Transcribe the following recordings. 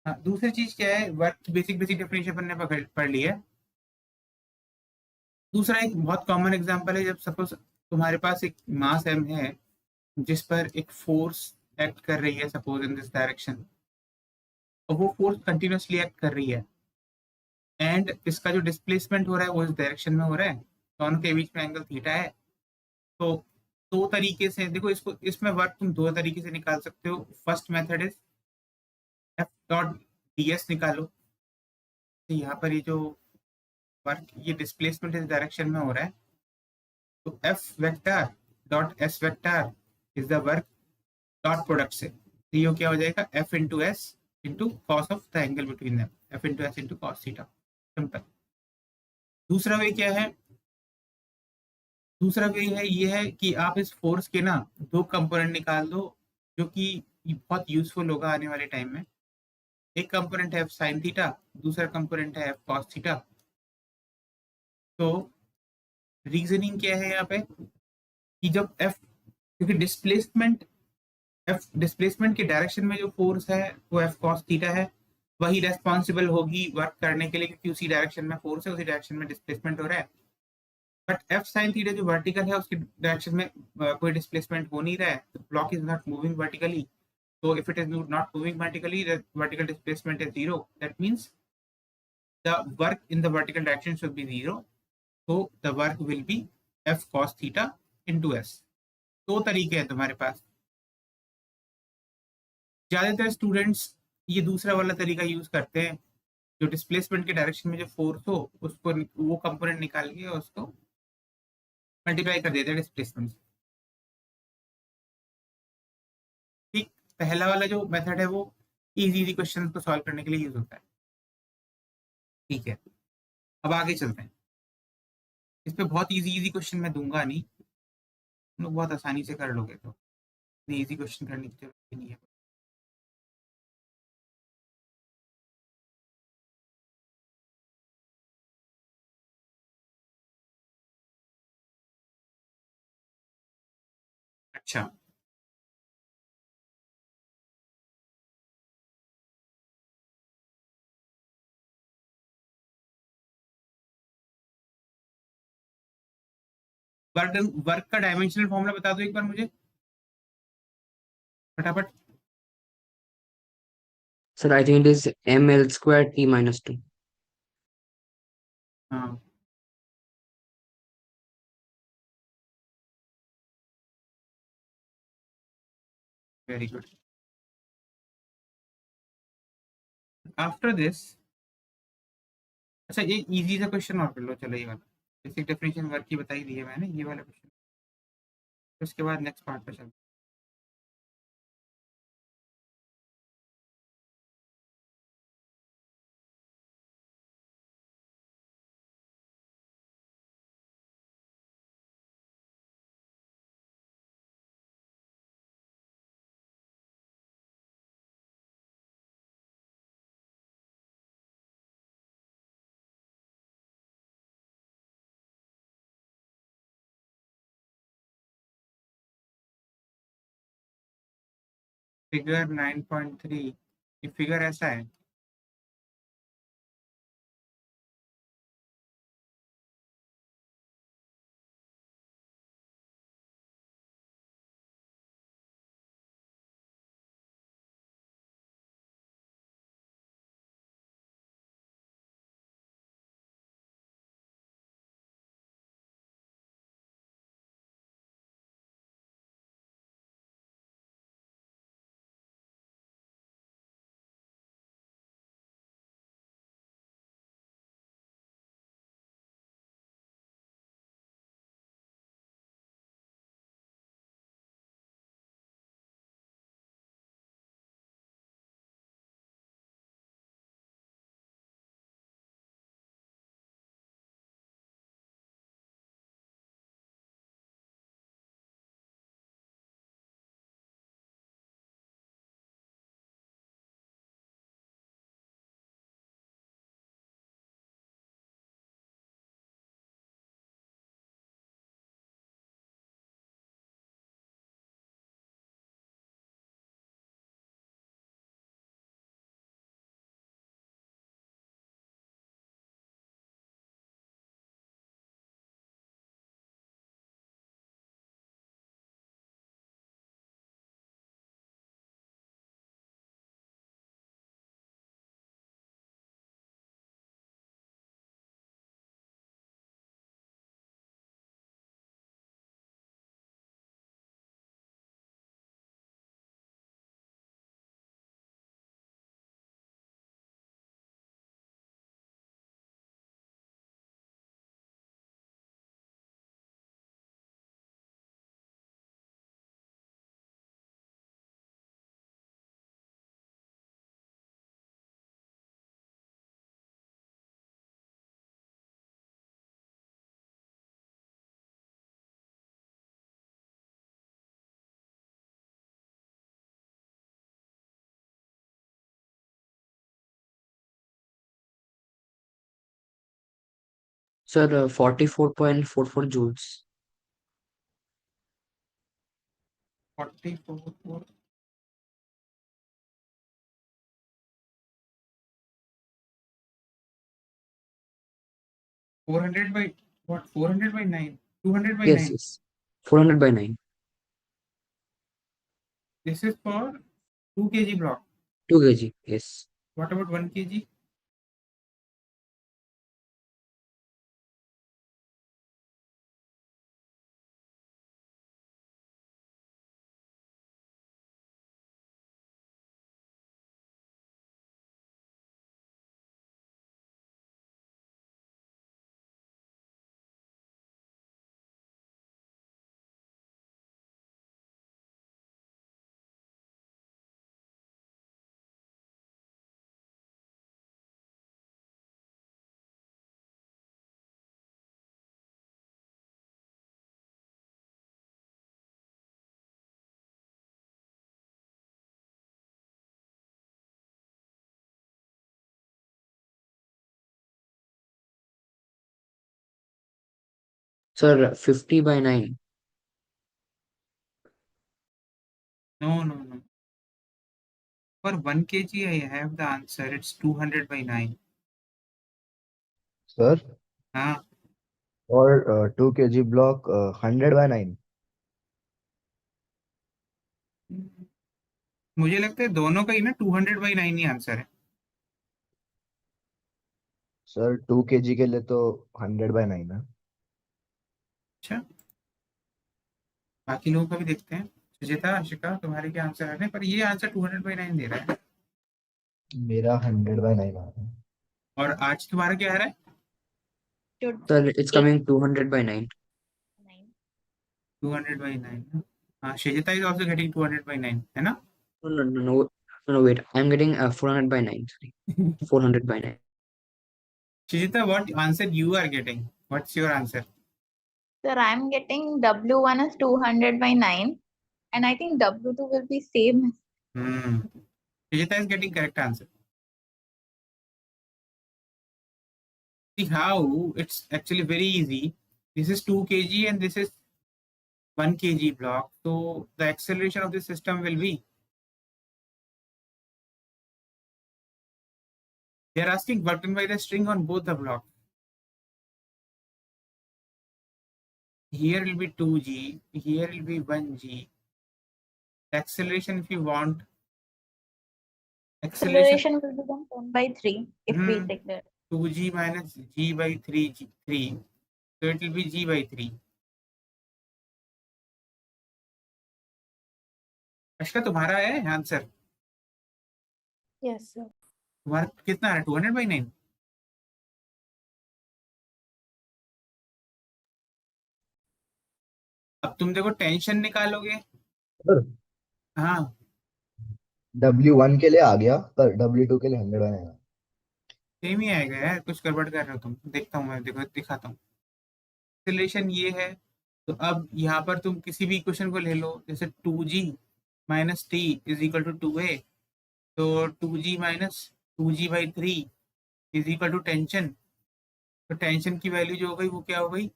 हाँ, दूसरी चीज क्या है, वर्क की बेसिक बेसिक डेफिनेशन अपन ने पढ़ ली है। दूसरा एक बहुत कॉमन एग्जांपल है, जब सपोज तुम्हारे पास एक मास एम है जिस पर एक फोर्स एक्ट कर रही है, सपोज इन दिस डायरेक्शन, और वो फोर्स कंटिन्यूसली एक्ट कर रही है, एंड इसका जो डिस्प्लेसमेंट हो रहा है वो इस डायरेक्शन में हो रहा है, दोनों के बीच में एंगल थीटा है। तो दो तरीके से देखो इसको, इसमें वर्क तुम दो तरीके से निकाल सकते हो। First method is F dot D S निकालो। तो यहाँ पर ये जो वर्क, ये डिस्प्लेसमेंट इस डायरेक्शन में हो रहा है, तो F vector dot S vector is the work dot product से, तो ये क्या हो जाएगा, F into S into cos of the angle between them, F into S into cos theta. Simple. दूसरा वे क्या है, दूसरा वे है ये है कि आप इस फोर्स के ना दो कंपोनेंट निकाल दो, जो कि बहुत यूजफुल होगा आने वाले टाइम में। एक कंपोनेंट है एफ साइन थीटा, दूसरा कंपोनेंट है एफ कॉस थीटा। तो रीजनिंग क्या है यहाँ पे, कि जब एफ, क्योंकि डिस्प्लेसमेंट के डायरेक्शन में जो फोर्स है वो एफ कॉस थीटा है, वही रेस्पॉन्सिबल होगी वर्क करने के लिए, क्योंकि उसी डायरेक्शन में फोर्स है, उसी डायरेक्शन में डिस्प्लेसमेंट हो रहा है। बट एफ साइन थीटा जो वर्टिकल है उसकी डायरेक्शन में कोई डिस्प्लेसमेंट हो नहीं रहा है, block is not moving vertically. So if it is not moving vertically, the vertical displacement is zero. That means the work in the vertical direction should be zero. So the work will be F cos theta into S. दो तरीके हैं तुम्हारे पास। ज्यादातर students ये दूसरा वाला तरीका use करते हैं, जो डिस्प्लेसमेंट के डायरेक्शन में जो फोर्स हो उसको, वो कंपोनेंट निकाल के उसको मल्टीप्लाई कर देते हैं डिस्प्लेसमेंट से। ठीक, पहला वाला जो मेथड है वो इजी इजी क्वेश्चन को सॉल्व करने के लिए यूज होता है। ठीक है, अब आगे चलते हैं। इस पे बहुत इजी इजी क्वेश्चन मैं दूंगा नहीं, तुम लोग बहुत आसानी से कर लोगे, तो इतनी इजी क्वेश्चन करने की जरूरत नहीं है। अच्छा, वर्क वर्क का डायमेंशनल फॉर्मूला बता दो एक बार मुझे फटाफट। Sir, I think it is ml square t minus 2. हाँ, वेरी गुड। आफ्टर दिस, अच्छा ये इजी सा क्वेश्चन और कर लो, चलो ये वाला। बेसिक डेफिनेशन वर्क की बताई दी है मैंने, ये वाला क्वेश्चन, उसके बाद नेक्स्ट पार्ट पे चलते फिगर 9.3, ये फिगर ऐसा है। Sir, 44.44 joules. 44 400 by what? 400 by 9, 200 by Yes, 9. yes. 400 by 9. This is for 2 kg block. 2 kg. Yes. What about 1 kg? Sir, 50 by 9. No, no, no. For 1 kg, I have the answer. It's 200 by 9. Sir हाँ, और 2 kg block 100 by 9। मुझे लगता है दोनों का ही ना 200 by 9 he answer है। Sir 2 kg के लिए तो 100 by 9 है। अच्छा, बाकी लोगों का भी देखते हैं। सुचिता, आशिका, तुम्हारे क्या आंसर है? पर ये आंसर 200 बाई 9 दे रहा है। मेरा 100 by 9 आता है। और आज तुम्हारा क्या आ रहा है? should Sir, it's eight coming 200 by 9. 9. 200 by 9। हाँ, सुचिता इज ऑल्सो गेटिंग 200 बाई 9, है ना? No, no, no, no, no, no, wait. I'm getting 400 by 9. Sorry. 400 by 9. Shijita, what answer you are getting? What's your answer? Sir, I'm getting W1 is 200 by 9, and I think W2 will be same. Hmm. Shijita is getting correct answer. See how it's actually very easy. This is 2 kg and this is 1 kg block. So the acceleration of the system will be. They are asking work done by the string on both the blocks. Here will be 2g, here will be 1g. The acceleration, if you want, acceleration Acceleration will be then 10 by 3 if we take the 2g minus g by 3, so it will be g by 3. अश्का, तुम्हारा है answer? yes sir. तुम्हारा कितना है? 200 by 9। अब तुम देखो, tension निकालोगे। Sir हाँ, W1 के लिए आ गया, पर W2 के लिए 100 by 9 आ। सेम ही आएगा यार, कुछ गड़बड़ कर रहे हो तुम। देखता हूँ मैं, देखो दिखाता हूँ। एक्सेलरेशन ये है, तो अब यहाँ पर तुम किसी भी इक्वेशन को ले लो, जैसे 2g minus t is equal to 2a, तो 2g माइनस 2g by 3 is equal to tension. तो टेंशन की वैल्यू जो हो गई वो क्या हो गई?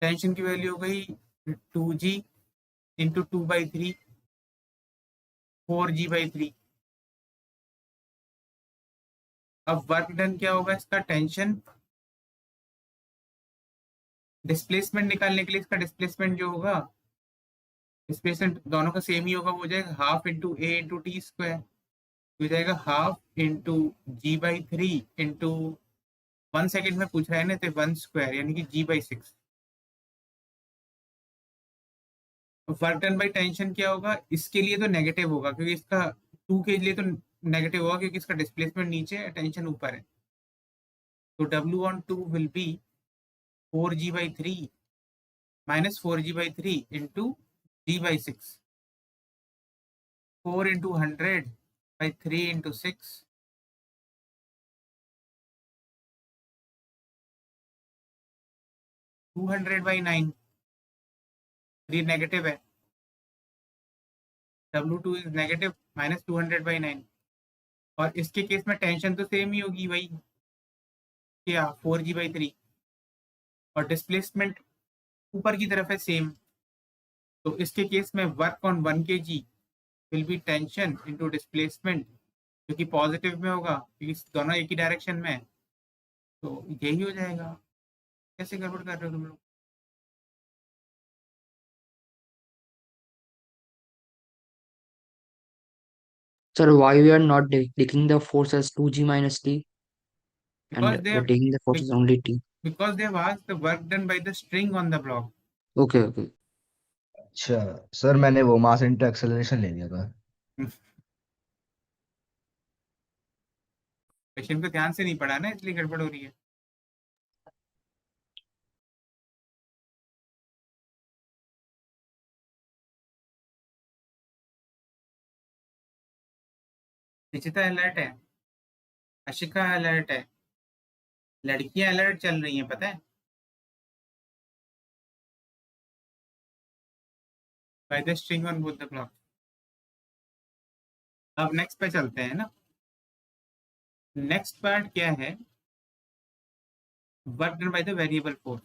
टेंशन की वैल्यू हो गई 2g इंटू 2/3, 4g/3। अब वर्क डन क्या होगा इसका? टेंशन, डिस्प्लेसमेंट निकालने के लिए इसका डिस्प्लेसमेंट जो होगा, डिस्प्लेसमेंट दोनों का सेम ही होगा, वो हो जाएगा हाफ इंटू ए इंटू टी स्क्वायर। हो जाएगा half into g/3 into 1 second में पूछ रहा है ना, तो 1 स्क्वायर यानी कि g/6। Work done by tension क्या होगा? इसके लिए तो नेगेटिव होगा, क्योंकि इसका 2 के लिए तो नेगेटिव होगा, क्योंकि इसका डिस्प्लेसमेंट नीचे है, टेंशन ऊपर है। तो W/2 will be 4g/3 minus 4g/3 into g/6। 4 into 100 by 3 into 6, 200 by 9। ये नेगेटिव है, W2 is negative minus 200 by 9। और इसके केस में टेंशन तो सेम ही होगी वही, क्या 4g/3, और डिस्प्लेसमेंट ऊपर की तरफ है सेम। तो इसके केस में work on 1 kg will be tension into displacement, जो कि पॉजिटिव में होगा क्योंकि दोनों एक ही डायरेक्शन में है। तो यही हो जाएगा। कैसे गड़बड़ कर रहे हो तुम लोग? Sir, why we are not taking the force as 2g minus t Because and they we're have taking the force as only t? because they have asked the work done by the string on the block. Okay, okay. अच्छा sir, मैंने वो mass into acceleration ले लिया था। Question को ध्यान से नहीं पढ़ा ना, इसलिए गड़बड़ हो रही है। निश्चिता अलर्ट है, अशिका अलर्ट है, लड़कियां अलर्ट चल रही हैं, पता है, by the string on both the block. अब नेक्स्ट पे चलते हैं ना। नेक्स्ट पार्ट क्या है? Work done by the variable force.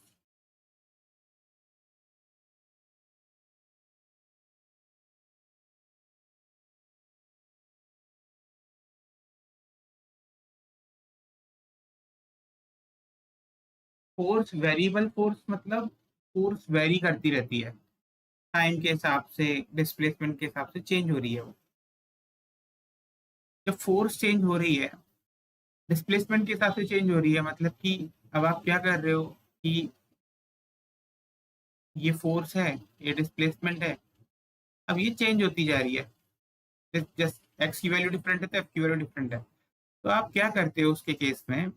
Force variable force मतलब फोर्स वेरी करती रहती है, टाइम के हिसाब से, डिस्प्लेसमेंट के हिसाब से चेंज हो रही है वो। जब फोर्स चेंज हो रही है, डिस्प्लेसमेंट के हिसाब से चेंज हो रही है, मतलब कि अब आप क्या कर रहे हो कि ये फोर्स है, ये डिस्प्लेसमेंट है, अब ये चेंज होती जा रही है। जस्ट एक्स की वैल्यू डिफरेंट है तो एफ की वैल्यू डिफरेंट है। तो आप क्या करते हो उसके केस में,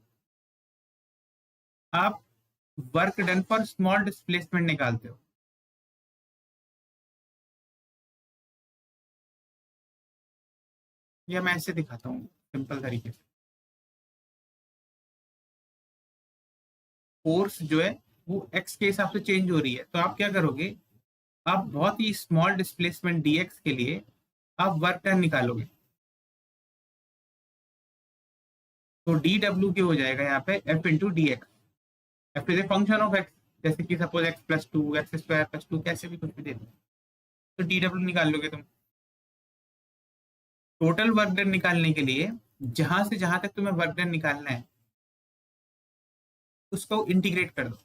आप work done for small displacement निकालते हो। या मैं ऐसे दिखाता हूँ सिंपल तरीके से। फोर्स जो है वो एक्स के हिसाब से चेंज हो रही है, तो आप क्या करोगे, आप बहुत ही स्मॉल डिस्प्लेसमेंट dx के लिए आप वर्क डन निकालोगे। तो dw क्या हो जाएगा यहाँ पे, f into D x. F is a function of x, जैसे कि सपोज x+2 x² + 2 कैसे भी कुछ भी दे दो, तो dw निकाल लोगे तुम। टोटल वर्क डन निकालने के लिए जहां से जहां तक तुम्हें वर्क डन निकालना है उसको इंटीग्रेट कर दो।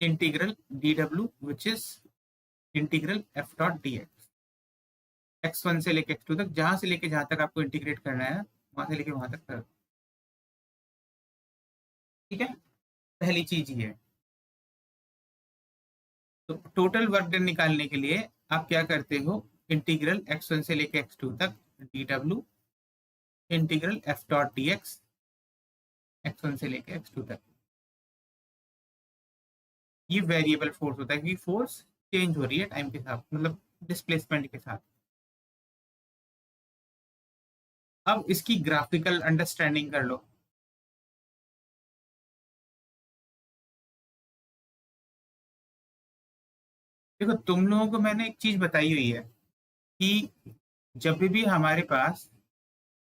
Integral dw which is integral f.dx, x1 से लेके x2 तक, जहां से लेके जहां तक आपको इंटीग्रेट करना है वहां से लेके वहां तक कर दो। ठीक है, पहली चीज ये है। तो टोटल वर्क डन निकालने के लिए आप क्या करते हो, इंटीग्रल x1 से लेके x2 तक dw इंटीग्रल f.dx x1 से लेके x2 तक। ये वेरिएबल फोर्स होता है क्योंकि फोर्स चेंज हो रही है टाइम के साथ, मतलब डिस्प्लेसमेंट के साथ। अब इसकी ग्राफिकल अंडरस्टैंडिंग कर लो। देखो तुम लोगों को मैंने एक चीज बताई हुई है कि जब भी हमारे पास,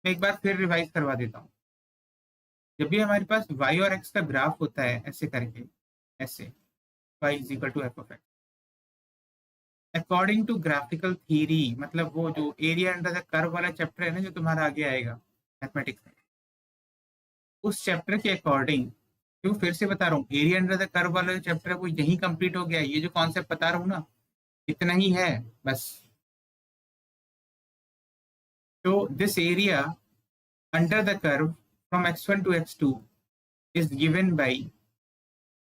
मैं एक बार फिर रिवाइज करवा देता हूँ, जब भी हमारे पास y और x का ग्राफ होता है ऐसे करके, ऐसे y is equal to f of x, according to graphical theory, मतलब वो जो एरिया अंडर द कर्व वाला चैप्टर है ना जो तुम्हारा आगे आएगा मैथमेटिक्स में, उस चैप्टर के अकॉर्डिंग, क्यों फिर से बता रहा हूँ, एरिया अंडर द कर्व वाला जो चैप्टर है वो यही कंप्लीट हो गया। ये जो कॉन्सेप्ट बता रहा हूँ ना, इतना ही है बस। तो this area under the curve from x1 to x2 is given by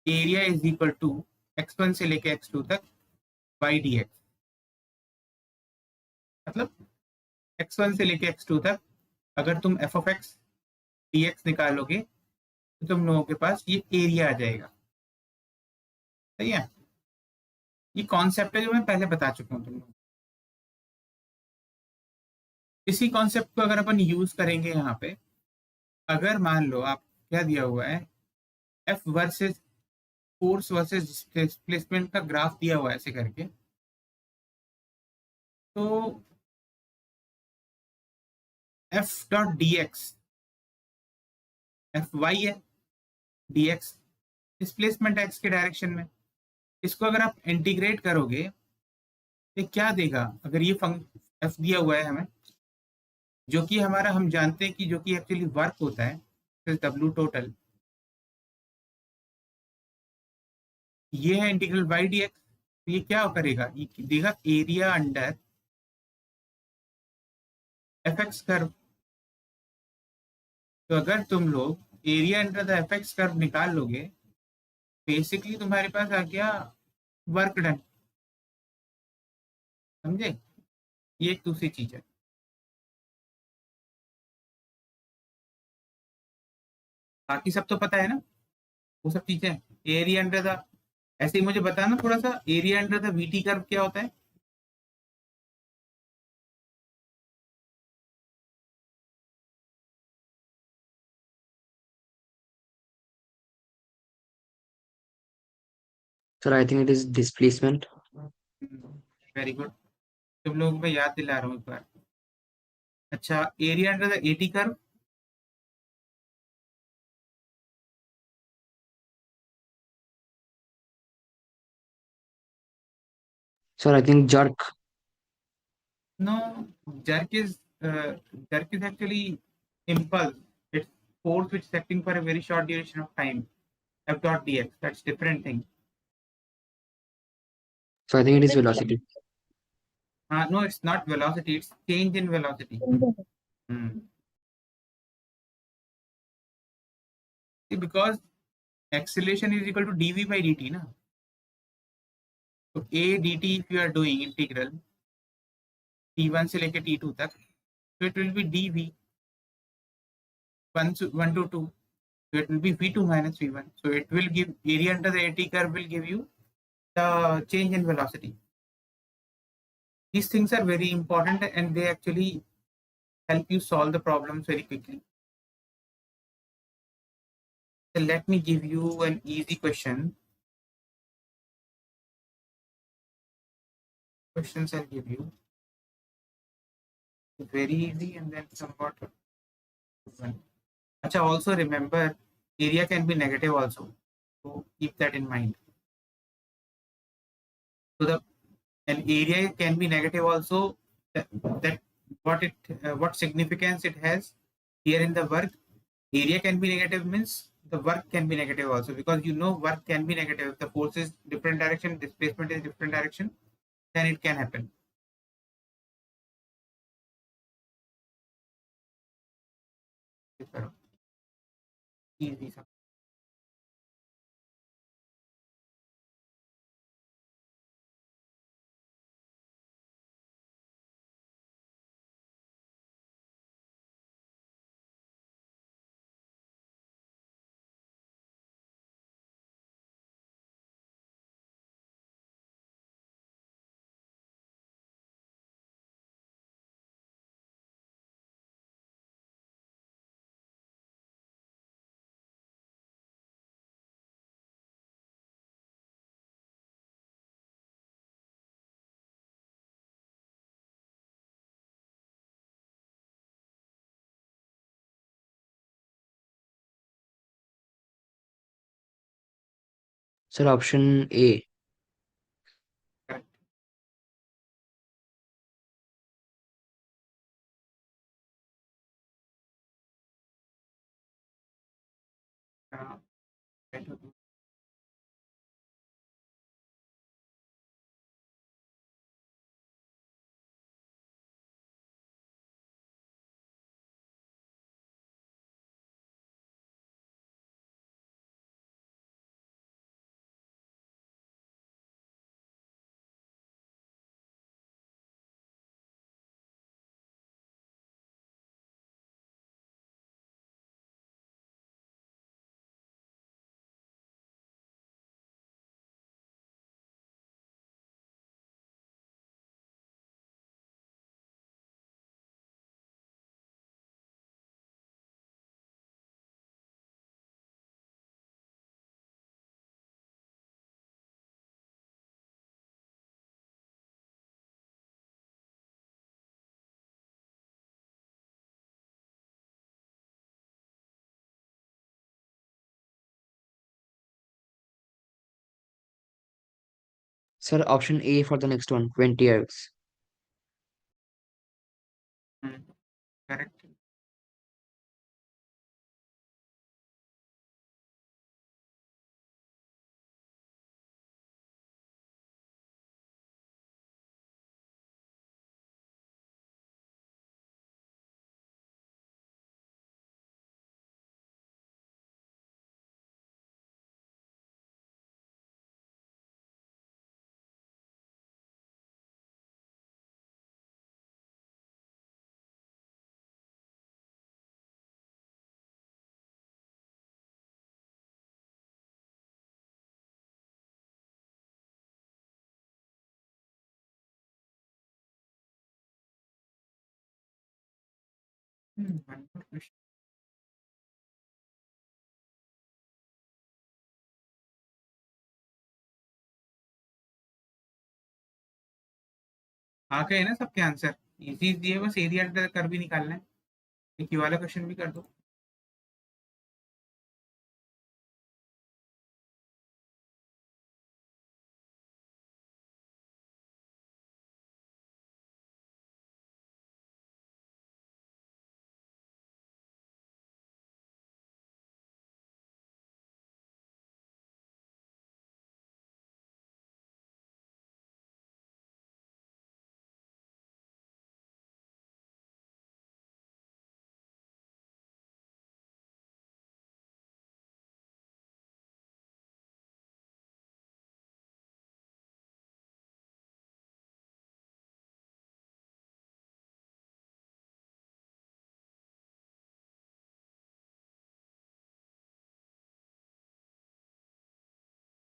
area is equal to x1 से लेके x2 तक y dx। मतलब x1 से लेके x2 तक अगर तुम f ऑफ x dx निकालोगे तो तुम लोगों के पास ये एरिया आ जाएगा। सही है, ये कॉन्सेप्ट है जो मैं पहले बता चुका हूँ तुम लोग। इसी कॉन्सेप्ट को अगर अपन यूज करेंगे यहाँ पे, अगर मान लो आप, क्या दिया हुआ है, f versus force versus displacement का ग्राफ दिया हुआ है ऐसे करके, तो f dot dx f y है, dx डिस्प्लेसमेंट x के डायरेक्शन में। इसको अगर आप इंटीग्रेट करोगे तो क्या देगा? अगर ये f दिया हुआ है हमें, जो कि हमारा हम जानते हैं कि जो कि एक्चुअली वर्क होता है w टोटल, ये है इंटीग्रल y dx। तो ये क्या करेगा? ये देगा area under F x curve. तो अगर तुम लोग area under the F x curve निकाल लोगे, बेसिकली तुम्हारे पास आ गया वर्क डन। समझे? ये एक दूसरी चीज है। बाकी सब तो पता है ना, वो सब चीजें। एरिया अंडर द, ऐसे ही मुझे बताना थोड़ा सा, area under the VT curve क्या होता है? Sir, I think it is displacement. Very good, तुम लोगों को मैं याद दिला रहा हूँ एक बार। अच्छा, area under the eighty curve? Sir, I think jerk. No, jerk is actually impulse. It's force which is acting for a very short duration of time. F dot dx, that's different thing. So I think it is Is it velocity. No, it's not velocity, it's change in velocity. Hmm. See, because acceleration is equal to dv by dt, na? So a dt, if you are doing integral t1 से लेके t2 तक, so it will be dv 1 to 2, so it will be v2 minus v1. So it will give area under the at curve will give you the change in velocity. These things are very important and they actually help you solve the problems very quickly. So let me give you an easy question. Questions I'll give you. Very easy and then somewhat one. Acha, also remember area can be negative also. So keep that in mind. So the an area can be negative also. That what significance it has here in the work. Area can be negative means the work can be negative also, because you know work can be negative. If the force is different direction, displacement is different direction, then it can happen. Easy. Sir, option A. Correct. Try to do Sir, option A for the next one, 20 ergs. Correct. One more question. आ गए ना सबके answer? Easy easy है, बस area under कर भी निकालना है। एक ये वाला क्वेश्चन भी कर दो।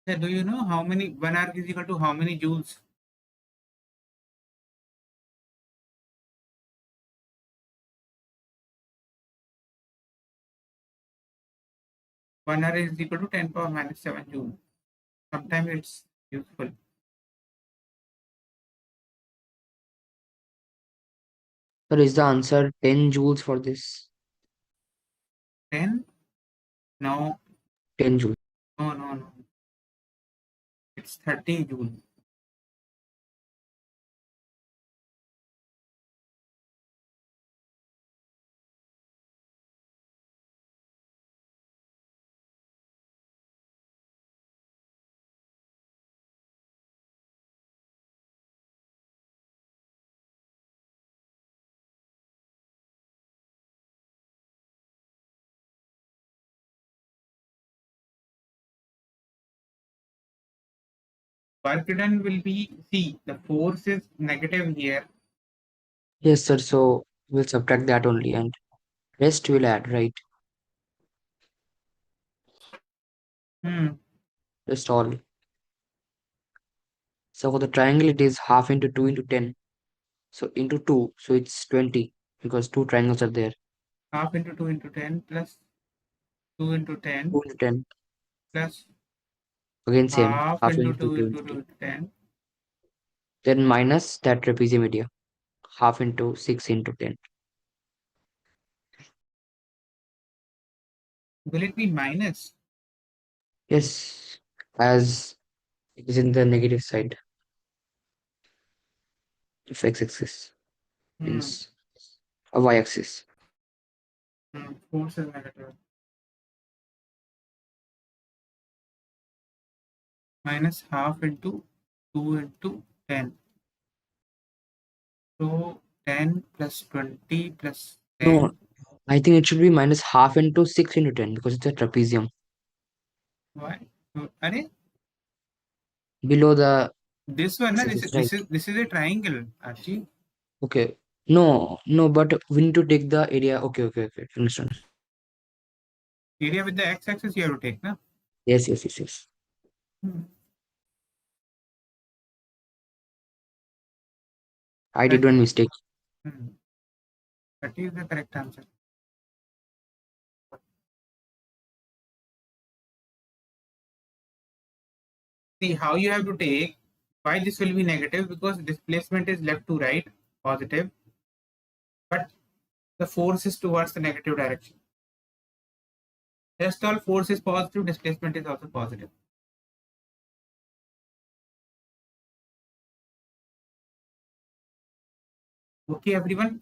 Do you know how many 1 arc is equal to how many joules? One arc is equal to 10 power minus 7 joule. Sometimes it's useful. Sir, is the answer 10 joules for this? 10? No, 10 joules. no. It's 30 joule. Work done will be, see, the force is negative here. Yes, sir. So we'll subtract that only and rest we'll add, right? Just all. So for the triangle, it is half into 2 into 10. So into 2, so it's 20 because two triangles are there. Half into 2 into 10 plus 2 into 10 2 into 10. plus Again, same. half Half into into 2 2 into into 2 10. into 10. Then minus that trapezium area. Half into 6 into 10. Will it be minus? Yes, as it is in the negative side of x-axis, means a y-axis. Force is negative. Minus half into 2 into 10. So 10 plus 20 plus 10. No, I think it should be minus half into 6 into 10 because it's a trapezium. Why? Are Below the this one, na, x-axis, right? this is a triangle, Archie. Okay. No, but we need to take the area. Okay. Understand. Area with the x-axis you have to take, na? Yes. I did That, one mistake. that is the correct answer. See how you have to take. Why this will be negative? Because displacement is left to right, positive, but the force is towards the negative direction. Just all force is positive, displacement is also positive. Okay, everyone.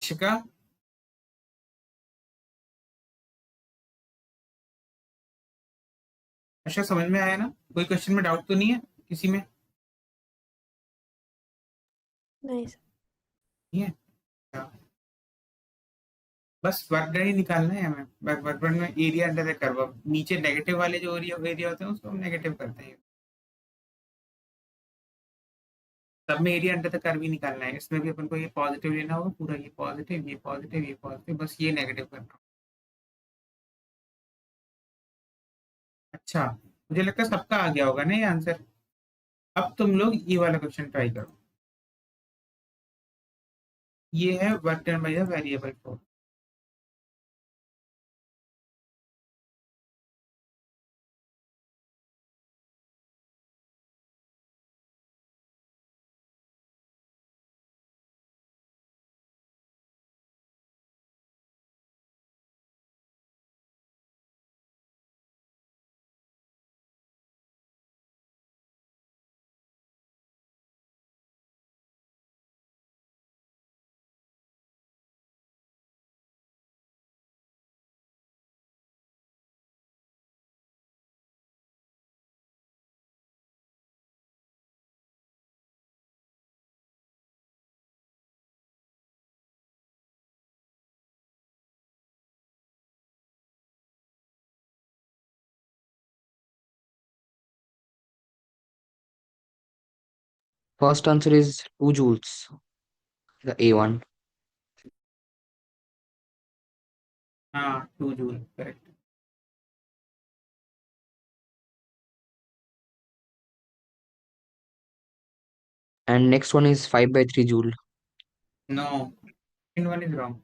शिका, अच्छा समझ में आया ना? कोई question में doubt तो नहीं है किसी में? नहीं सर। नहीं है? बस वर्क डन ही निकालना है हमें। वर्क डन में एरिया अंडर द कर्व, नीचे नेगेटिव वाले जो एरिया होते हैं उसको हम नेगेटिव करते हैं। सब में एरिया अंडर द कर्व ही निकालना है। इसमें भी अपन को ये पॉजिटिव लेना होगा पूरा, ये पॉजिटिव, ये पॉजिटिव, ये पॉजिटिव, बस ये नेगेटिव करना। अच्छा, मुझे लगता है सबका आ गया होगा ना ये आंसर। अब तुम लोग ये वाला क्वेश्चन ट्राई करो। ये है work done by the variable force. First answer is 2 joules, the A1. हाँ, 2 joule correct. And next one is 5 by 3 joule. No, second one is wrong.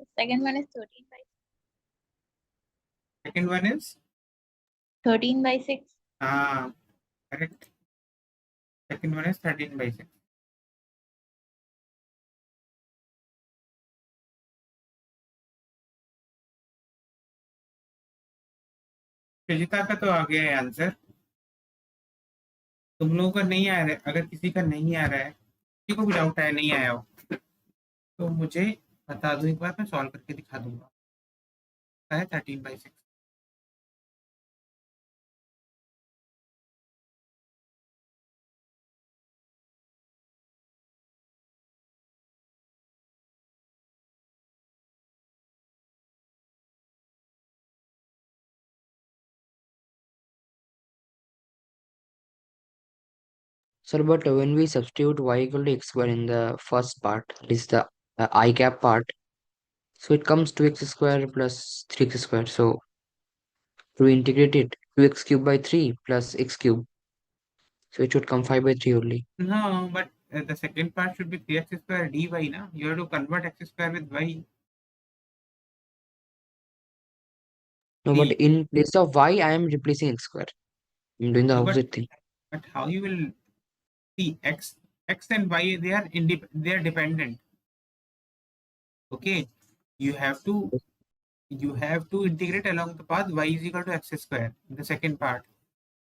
The second one is 13 by Second one is 6. correct. Second one is 13 by 6. सृजिता का तो आ गया है answer. तुम लोगों का नहीं आ रहा है। अगर किसी का नहीं आ रहा है, किसी को भी डाउट आया नहीं आया हो, तो मुझे बता दो, एक बार मैं सॉल्व करके दिखा दूंगा। है 13 by 6। Sir, but when we substitute y equal to x square in the first part, that is the I cap part, so it comes 2x square plus 3x square. So to integrate it, 2x cube by 3 plus x cube. So it should come 5 by 3 only. No, but the second part should be 3x square dy na. You have to convert x square with y. No, but See, in place of y, I am replacing x square. I'm doing the no, opposite thing. but how you will see x and y, they are dependent. Okay, you have to integrate along the path y is equal to x square in the second part.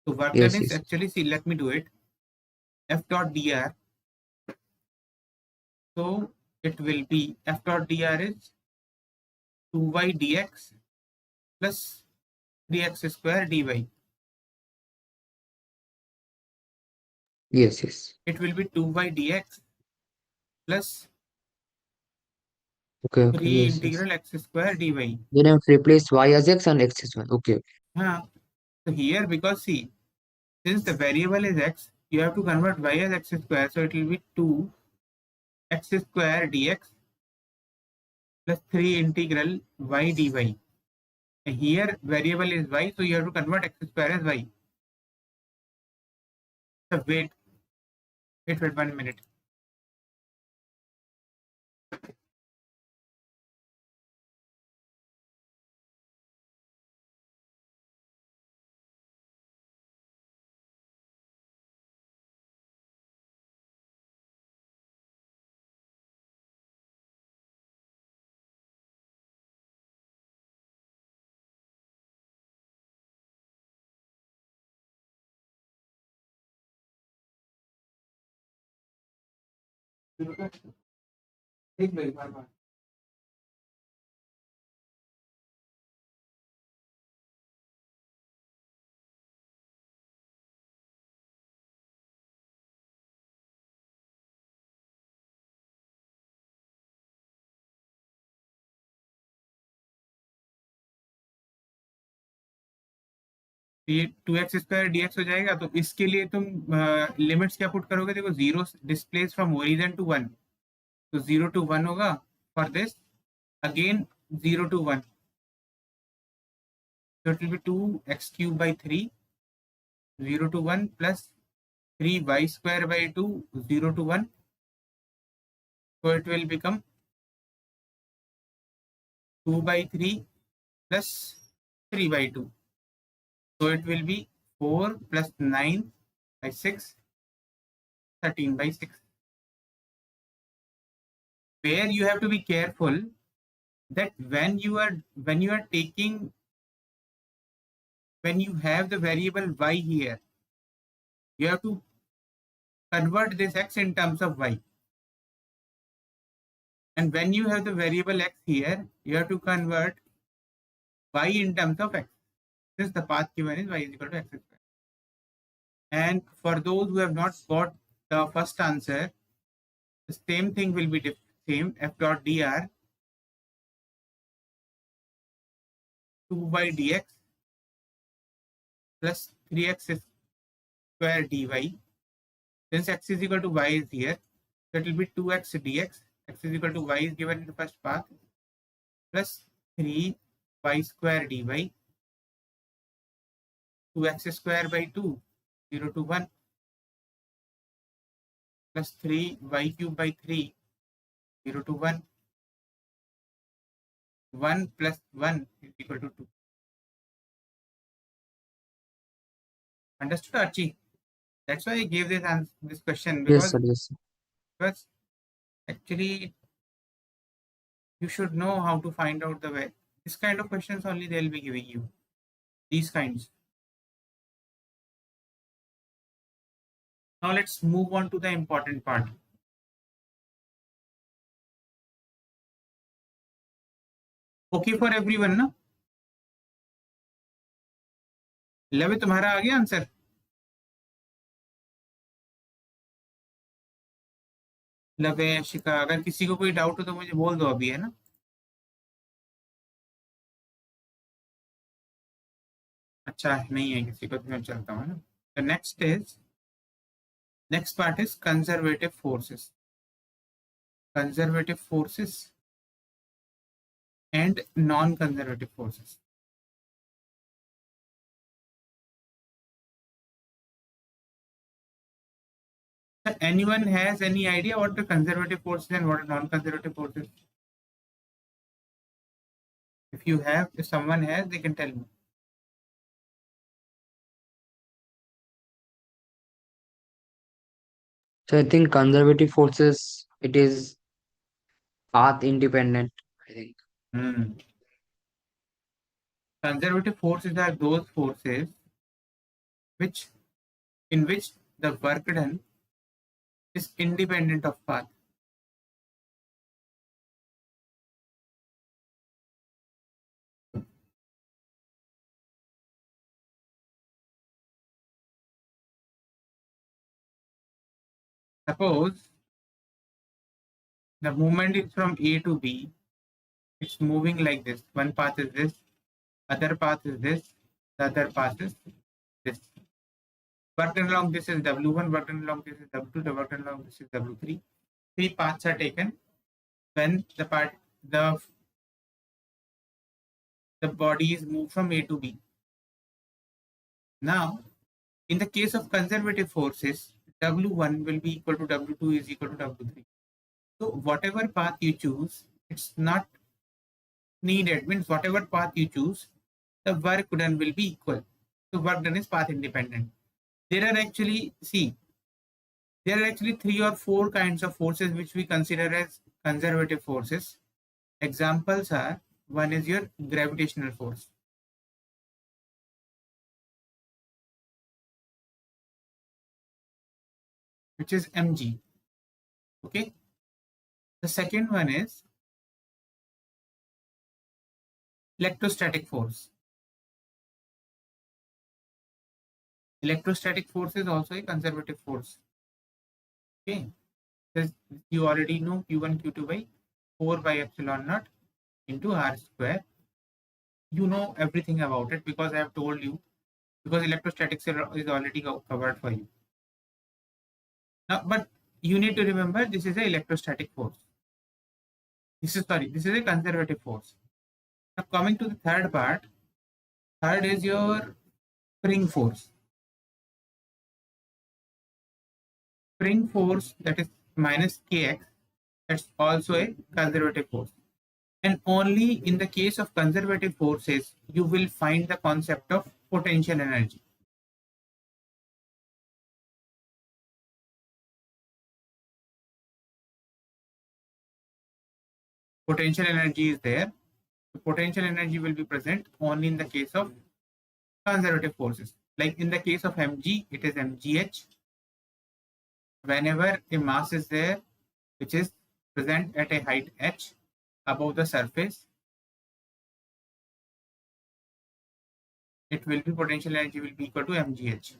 So work done Yes, is yes. actually, see, let me do it. F dot dr. So it will be F dot dr is 2y dx plus 3x square dy. Yes, yes. It will be 2y dx plus Okay, okay. 3 Yes, yes. integral x square dy. Then I have to replace y as x and x as y. Okay. So here, because see, since the variable is x, you have to convert y as x square. So it will be 2x square dx plus 3 integral y dy. And here variable is y, so you have to convert x square as y. So wait, wait 1 minute. एक भाई बार ये 2x² dx हो जाएगा। तो इसके लिए तुम limits क्या पुट करोगे? देखो, 0 डिस्प्लेस फ्रॉम ओरिजिन टू 1, तो 0 to 1 होगा। For this again 0 to 1, so it will be 2x³ by 3, 0 to 1 plus 3y² by 2, 0 to 1, so it will become 2 by 3 plus 3 by 2, so it will be 4 plus 9 by 6, 13 by 6. Where you have to be careful that when you are taking, when you have the variable y here, you have to convert this x in terms of y, and when you have the variable x here, you have to convert y in terms of x. This the path given is y is equal to x square. And for those who have not got the first answer, the same thing will be same. F dot dr 2 by dx plus 3x square dy. Since x is equal to y is here, so it will be 2x dx. X is equal to y is given in the first path, plus 3y square dy, 2x square by 2, 0 to 1, plus 3y cube by 3, 0 to 1, 1 plus 1 is equal to 2. Understood, Archie? That's why I gave this question, Yes, because, sir. Yes, sir. because actually you should know how to find out the way. This kind of questions only they'll be giving you. These kinds. Now let's move on to the important part. Okay for everyone, ना? लवे तुम्हारा आ गया answer? लवे, शिका, अगर किसी को कोई डाउट हो तो मुझे बोल दो अभी, है ना? अच्छा, नहीं है किसी को तो मैं चलता हूँ, ना? The next part is conservative forces. Conservative forces and non-conservative forces. So anyone has any idea what the conservative forces and what are non-conservative forces? If someone has, they can tell me. So I think conservative forces, it is path independent, I think. Conservative forces are those forces in which the work done is independent of path. Suppose the movement is from A to B. It's moving like this. One path is this, other path is this, the other path is this. Work done along this is W1, work done along this is W2, the work done along this is W3. Three paths are taken when the body is moved from A to B. Now, in the case of conservative forces, W1 will be equal to W2 is equal to W3. So whatever path you choose, it's not needed. Means whatever path you choose, the work done will be equal. So work done is path independent. There are actually, there are actually 3 or 4 kinds of forces which we consider as conservative forces. Examples are, one is your gravitational force. Which is mg. Okay. The second one is electrostatic force. Electrostatic force is also a conservative force. Okay. As you already know, Q1, Q2 by 4 by epsilon naught into R square. You know everything about it because I have told you, because electrostatics is already covered for you. Now, but you need to remember this is an electrostatic force. This is a conservative force. Now coming to the third part, third is your spring force. Spring force, that is minus kx, that's also a conservative force. And only in the case of conservative forces, you will find the concept of potential energy. Potential energy is there. The potential energy will be present only in the case of conservative forces. Like in the case of mg, it is mgh. Whenever a mass is there, which is present at a height h above the surface, it will be potential energy will be equal to mgh.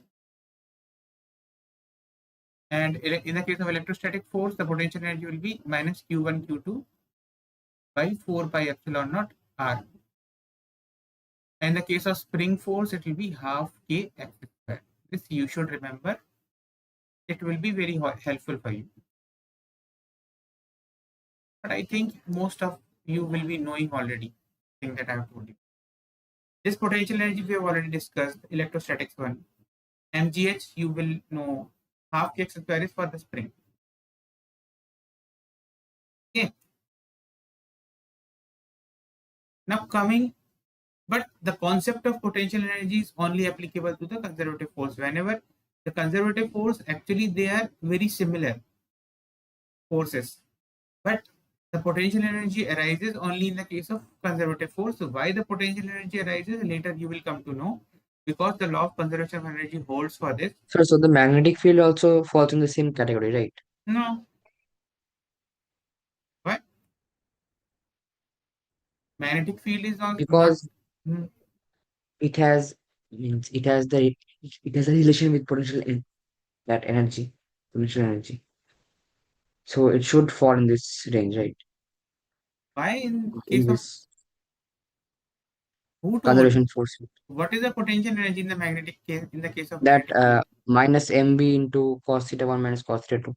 And in the case of electrostatic force, the potential energy will be minus q1 q2 by 4 pi epsilon naught r. In the case of spring force, it will be half k x square. This you should remember. It will be very helpful for you. But I think most of you will be knowing already the thing that I have told you. This potential energy we have already discussed, electrostatics one. mgh, you will know half k x square is for the spring. Okay. Now coming, but the concept of potential energy is only applicable to the conservative force. Whenever the conservative force, actually they are very similar forces, but the potential energy arises only in the case of conservative force. So why the potential energy arises later you will come to know, because the law of conservation of energy holds for this. So the magnetic field also falls in the same category, right? No. What? Magnetic field is not. Because Hmm. it has means it has a relation with potential in that energy, potential energy. So it should fall in this range, right? Why in In case of, this who told? conservation force. What is the potential energy in the magnetic case, in the case of That magnetic field? minus mb into cos theta 1 minus cos theta 2.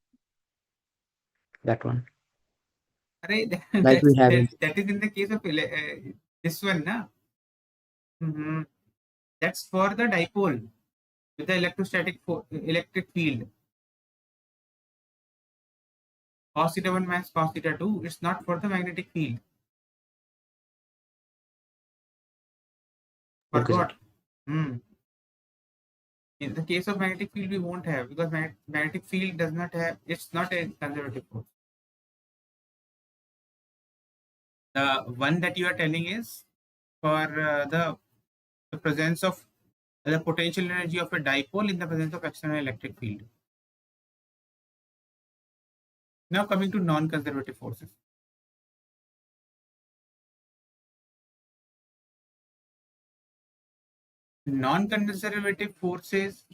That one. Array, Like we have in that is in the case of this one, na? That's for the dipole with the electric field. Cos theta 1 minus cos theta 2, it's not for the magnetic field. okay, sir. Forgot. Hmm. In the case of magnetic field, we won't have, because magnetic field does not have, it's not a conservative force. The one that you are telling is for the presence of the potential energy of a dipole in the presence of external electric field. Now coming to non-conservative forces. Non-conservative forces,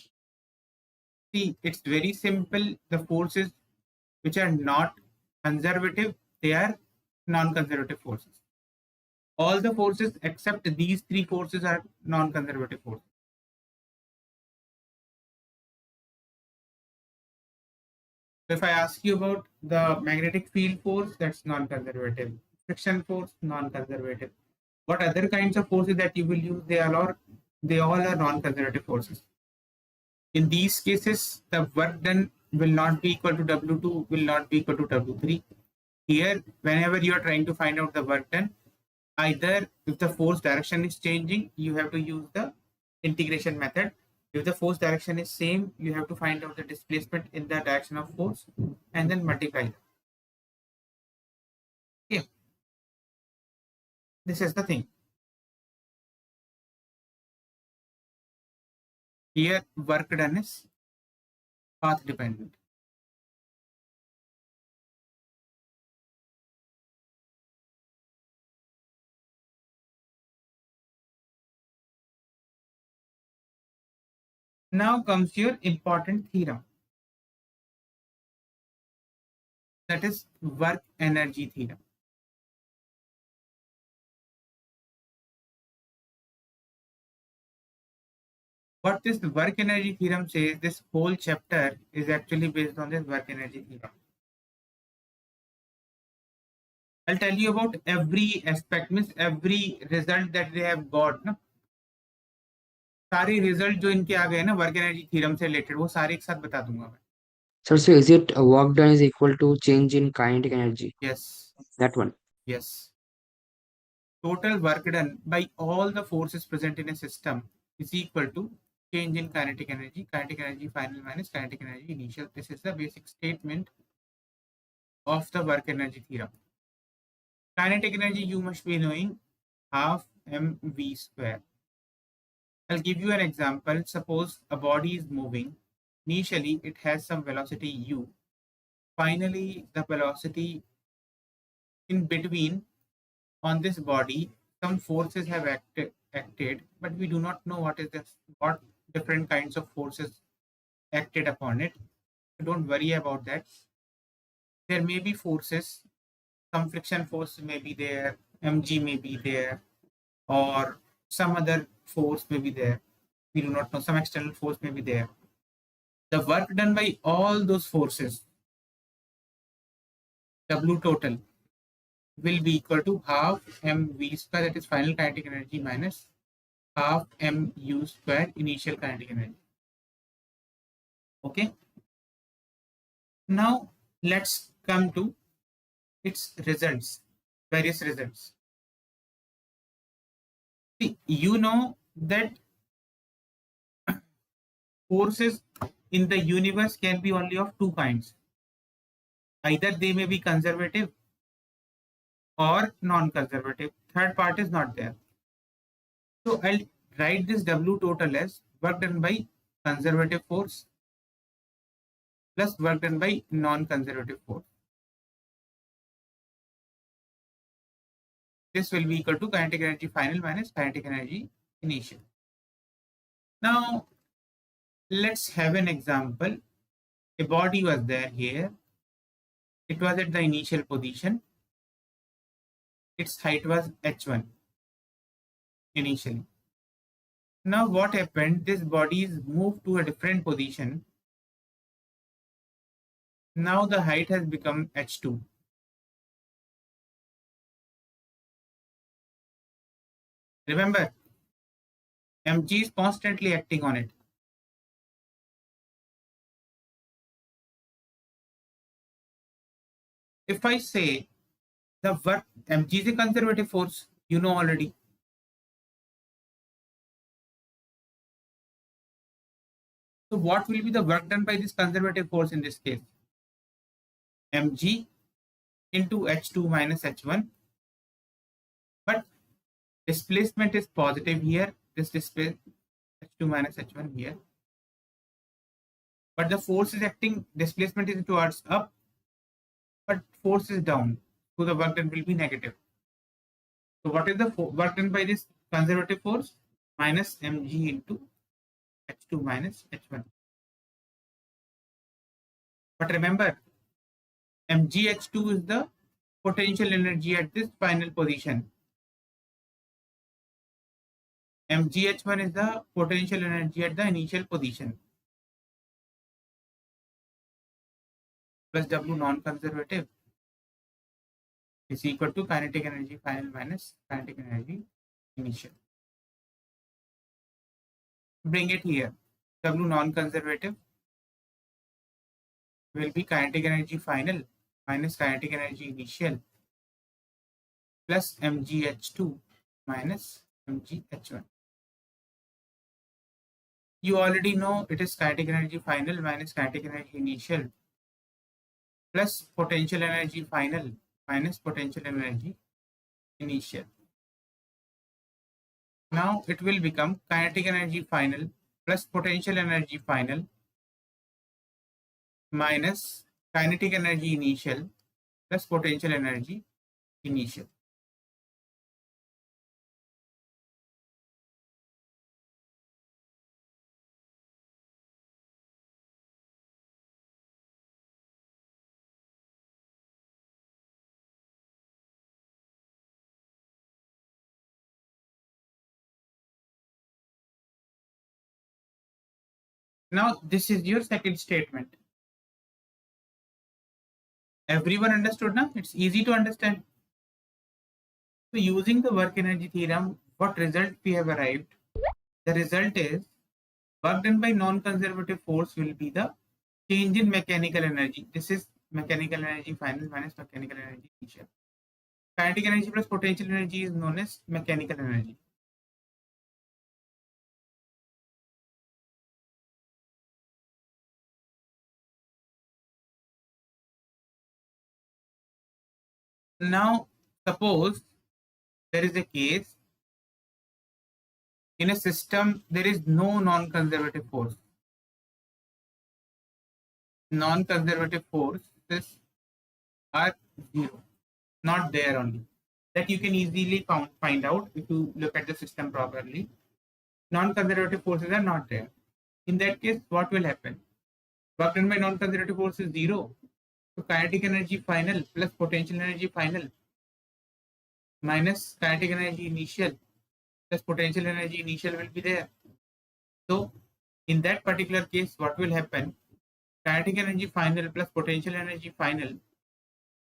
see, it's very simple. The forces which are not conservative, they are non-conservative forces. All the forces except these 3 forces are non-conservative forces. So if I ask you about the magnetic field force, that's non-conservative. Friction force, non-conservative. What other kinds of forces that you will use? They all are non-conservative forces. In these cases, the work done will not be equal to W2 will not be equal to W3. Here, whenever you are trying to find out the work done, either if the force direction is changing, you have to use the integration method. If the force direction is same, you have to find out the displacement in the direction of force and then multiply them. Okay. This is the thing. Here, work done is path dependent. Now comes your important theorem. That is work energy theorem. What this work energy theorem says, this whole chapter is actually based on this work energy theorem. I'll tell you about every aspect, means every result that they have got. ना सारे result जो इनके आ गए ना work energy theorem से related, वो सारे एक साथ बता दूंगा मैं. Sir, so is it work done is equal to change in kinetic energy? Yes. That one. Yes. Total work done by all the forces present in a system is equal to change in kinetic energy final minus kinetic energy initial. This is the basic statement of the work energy theorem. Kinetic energy you must be knowing, half mv square. I'll give you an example. Suppose a body is moving. Initially, it has some velocity u. Finally, the velocity in between on this body, some forces have acted, but we do not know what different kinds of forces acted upon it. So don't worry about that. There may be forces, some friction force may be there, mg may be there, or some other force may be there. We do not know, some external force may be there. The work done by all those forces, W total, will be equal to half mv square, that is final kinetic energy, minus half mu square, initial kinetic energy. Okay. Now let's come to its results, various results. See, you know that forces in the universe can be only of two kinds. Either they may be conservative or non-conservative. Third part is not there. So I'll write this W total as work done by conservative force plus work done by non-conservative force. This will be equal to kinetic energy final minus kinetic energy initial. Now let's have an example. A body was there here. It was at the initial position. Its height was h1 initially. Now what happened? This body is moved to a different position. Now the height has become h2. Remember, mg is constantly acting on it. If I say the work, mg is a conservative force, you know already. So what will be the work done by this conservative force in this case? mg into h2 minus h1. But displacement is positive here. This displacement h2 minus h1 here. But the force is acting, displacement is towards up, but force is down. So the work done will be negative. So what is the work done by this conservative force? Minus mg into h2 minus h1. But remember, mgh2 is the potential energy at this final position. mgh1 is the potential energy at the initial position. Plus W non-conservative is equal to kinetic energy final minus kinetic energy initial. Bring it here. W non-conservative will be kinetic energy final minus kinetic energy initial plus mgh2 minus mgh1. You already know it is kinetic energy final minus kinetic energy initial plus potential energy final minus potential energy initial. Now it will become kinetic energy final plus potential energy final minus kinetic energy initial plus potential energy initial. Now this is your second statement. Everyone understood now? It's easy to understand. So using the work energy theorem, what result we have arrived? The result is work done by non-conservative force will be the change in mechanical energy. This is mechanical energy final minus mechanical energy initial. Kinetic energy plus potential energy is known as mechanical energy. Now, suppose there is a case in a system there is no non-conservative force. Non-conservative forces are zero, not there only. That you can easily find out if you look at the system properly. Non-conservative forces are not there. In that case, what will happen? Work done by non-conservative force is zero. So kinetic energy final plus potential energy final minus kinetic energy initial plus potential energy initial will be there. So in that particular case, what will happen? Kinetic energy final plus potential energy final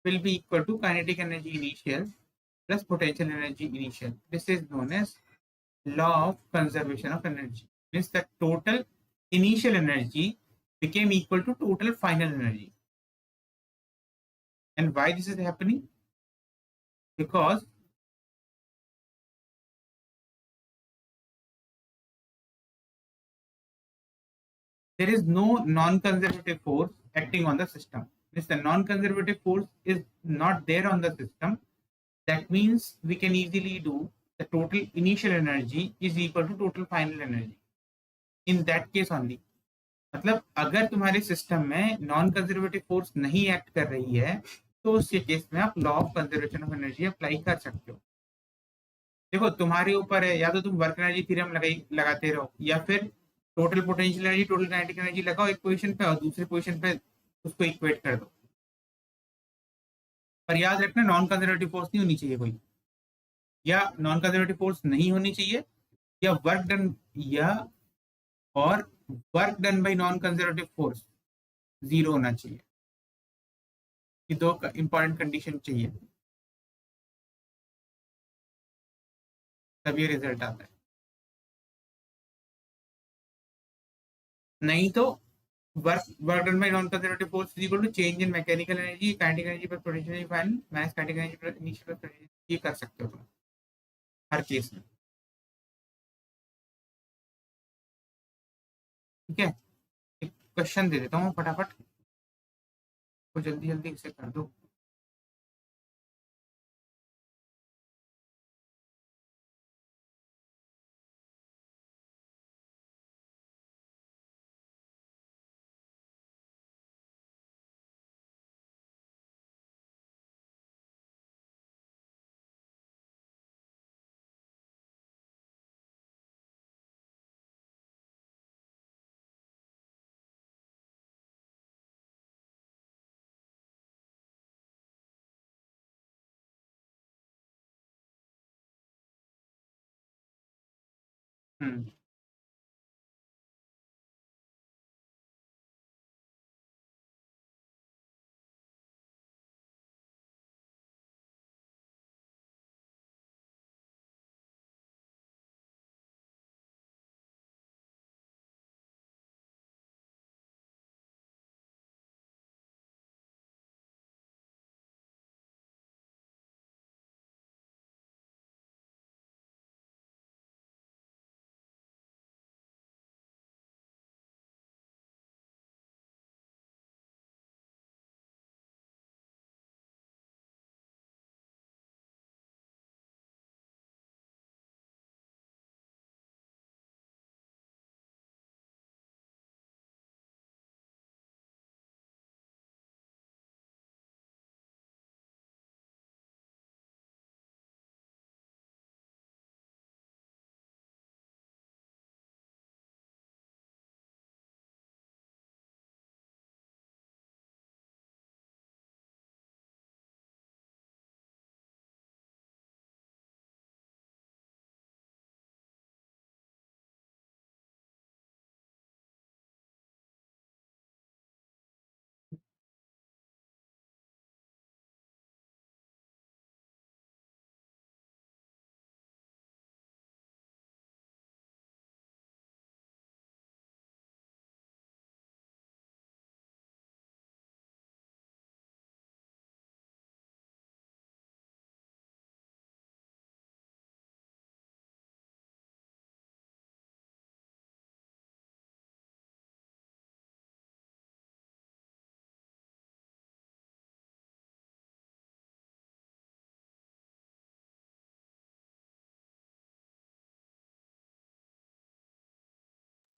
will be equal to kinetic energy initial plus potential energy initial. This is known as law of conservation of energy. Means the total initial energy became equal to total final energy. And why this is happening? Because there is no non-conservative force acting on the system. Means the non-conservative force is not there on the system. That means we can easily do the total initial energy is equal to total final energy. In that case only. मतलब अगर तुम्हारे system में non conservative force नहीं act कर रही है तो उस केस में आप law of conservation of energy apply कर सकते हो. देखो तुम्हारे ऊपर है, या तो तुम वर्क एनर्जी थ्योरम लगाते रहो या फिर total potential energy total kinetic energy लगाओ एक पोजीशन पे और दूसरी पोजीशन पे उसको इक्वेट कर दो. पर याद रखना नॉन कंजर्वेटिव फोर्स नहीं होनी चाहिए कोई, या नॉन कंजर्वेटिव फोर्स नहीं होनी चाहिए, या वर्क डन या और work done by non conservative force zero होना चाहिए. ये दो इंपॉर्टेंट कंडीशन चाहिए तभी रिजल्ट आता है. नहीं तो work done by non conservative force is equal to change in mechanical energy kinetic energy plus potential energy final minus kinetic energy plus initial plus potential. ये कर सकते हो तुम हर केस में. ठीक है, एक क्वेश्चन दे देता हूँ फटाफट, तो जल्दी जल्दी इसे कर दो.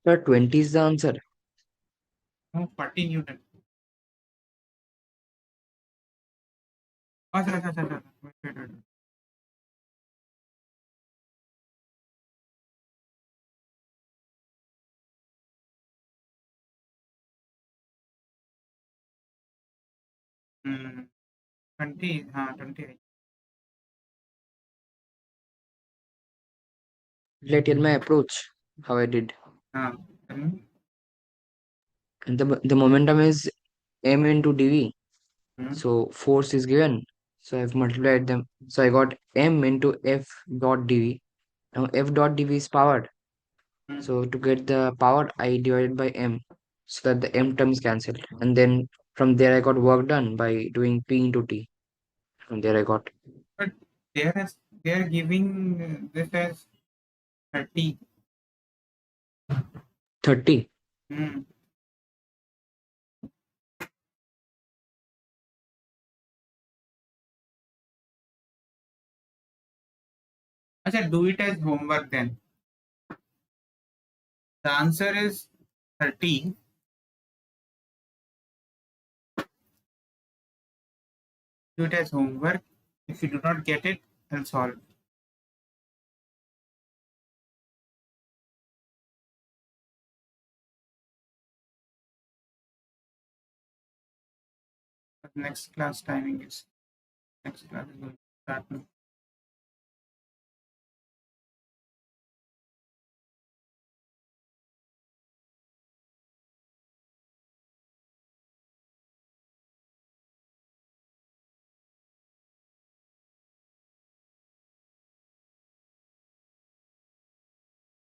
Sir, 20 is the answer. No, 40 Newton. अच्छा. Wait. Hmm. 20, हाँ 20. Let me tell my approach, how I did. हाँ. And the momentum is m into dv. Hmm. So force is given. So I've multiplied them. So I got m into f dot dv. Now f dot dv is powered. Hmm. So to get the power, I divided by m so that the m term is cancelled. And then from there, I got work done by doing p into t. From there, I got But they are giving this as 30. 30. Hmm. अच्छा, do it as homework then. The answer is 30. Do it as homework. If you do not get it, then solve. But next class timing is going to start now.